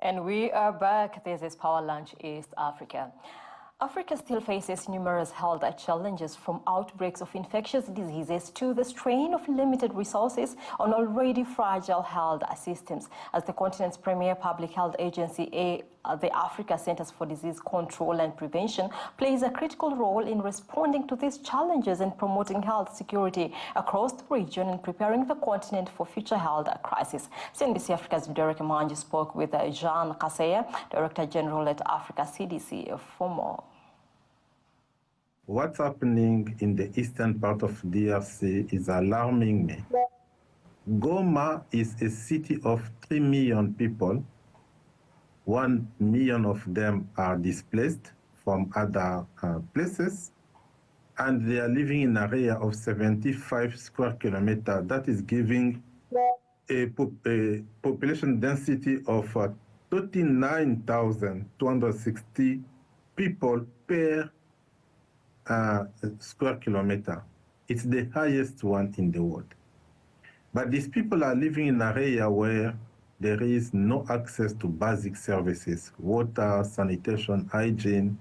And we are back. This is Power Lunch East Africa. Africa still faces numerous health challenges, from outbreaks of infectious diseases to the strain of limited resources on already fragile health systems. As the continent's premier public health agency, the Africa Centers for Disease Control and Prevention plays a critical role in responding to these challenges and promoting health security across the region and preparing the continent for future health crises. CNBC Africa's Derek Manji spoke with Jean Kaseya, Director General at Africa CDC, for more. What's happening in the eastern part of DRC is alarming me. Goma is a city of 3 million people. 1 million of them are displaced from other places, and they are living in an area of 75 square kilometers. That is giving a population density of 39,260 people per square kilometer. It's the highest one in the world. But these people are living in an area where there is no access to basic services, water, sanitation, hygiene,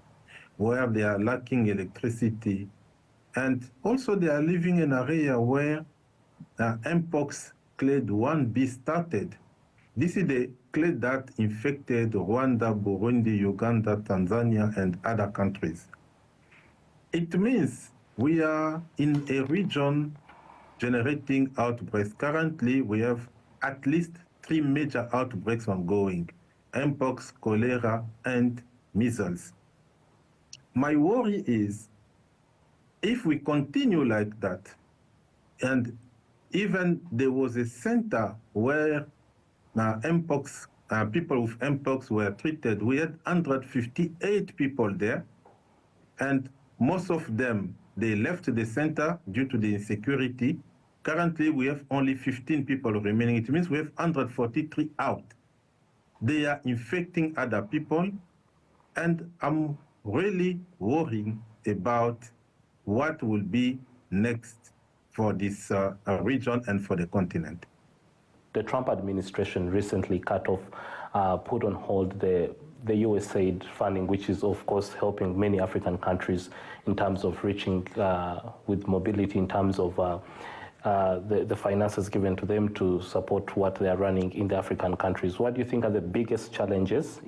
where they are lacking electricity. And also they are living in an area where Mpox clade 1b started. This is the clade that infected Rwanda, Burundi, Uganda, Tanzania, and other countries. It means we are in a region generating outbreaks. Currently, we have at least 3 major outbreaks ongoing: Mpox, cholera, and measles. My worry is if we continue like that, and even there was a center where Mpox, people with Mpox were treated. We had 158 people there, and most of them, they left the center due to the insecurity. Currently, we have only 15 people remaining. It means we have 143 out. They are infecting other people, and I'm really worrying about what will be next for this region and for the continent. The Trump administration recently put on hold the USAID funding, which is, of course, helping many African countries in terms of reaching with mobility, in terms of the finances given to them to support what they are running in the African countries. What do you think are the biggest challenges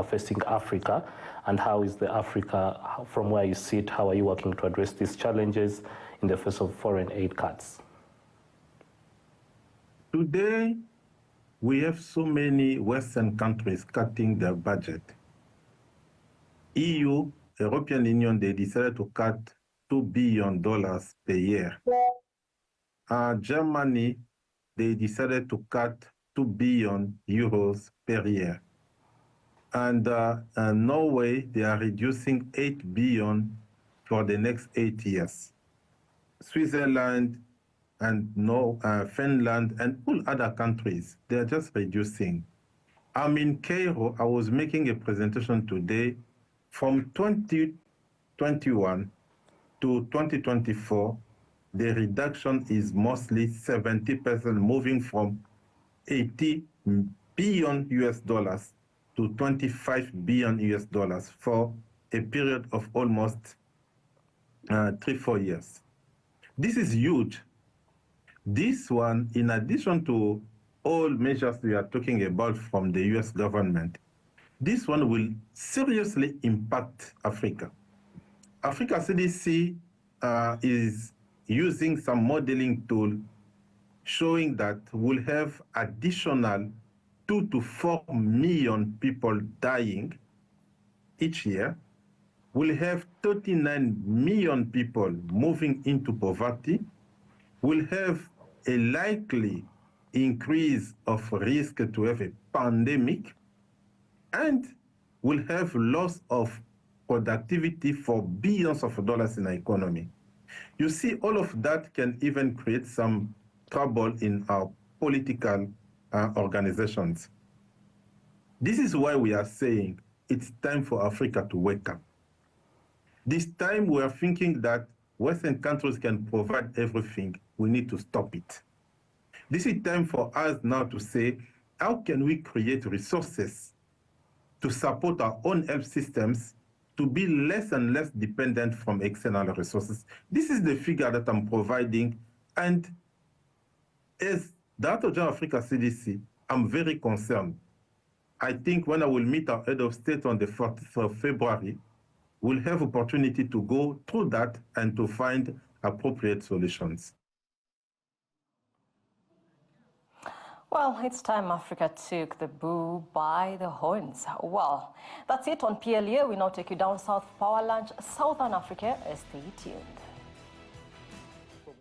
facing Africa, and how is the Africa, from where you sit, how are you working to address these challenges in the face of foreign aid cuts? Today, we have so many Western countries cutting their budget. EU, European Union, they decided to cut $2 billion per year. Germany, they decided to cut 2 billion euros per year. And Norway, they are reducing 8 billion for the next 8 years. Switzerland and Finland and all other countries, they are just reducing. I'm in Cairo. I was making a presentation today. From 2021 to 2024, the reduction is mostly 70%, moving from 80 billion US dollars to 25 billion US dollars for a period of almost 3-4 years. This is huge. This one, in addition to all measures we are talking about from the US government, this one will seriously impact Africa. Africa CDC is using some modeling tool showing that we'll have additional 2 to 4 million people dying each year. We'll have 39 million people moving into poverty. We'll have a likely increase of risk to have a pandemic, and we'll have loss of productivity for billions of dollars in the economy. You see, all of that can even create some trouble in our political organizations. This is why we are saying it's time for Africa to wake up. This time we are thinking that Western countries can provide everything. We need to stop it. This is time for us now to say, how can we create resources to support our own health systems to be less and less dependent from external resources. This is the figure that I'm providing. And as Director General of Africa CDC, I'm very concerned. I think when I will meet our head of state on the 4th of February, we'll have opportunity to go through that and to find appropriate solutions. Well, it's time Africa took the bull by the horns. Well, that's it on PLA. We now take you down south for Power Lunch, Southern Africa. Stay tuned.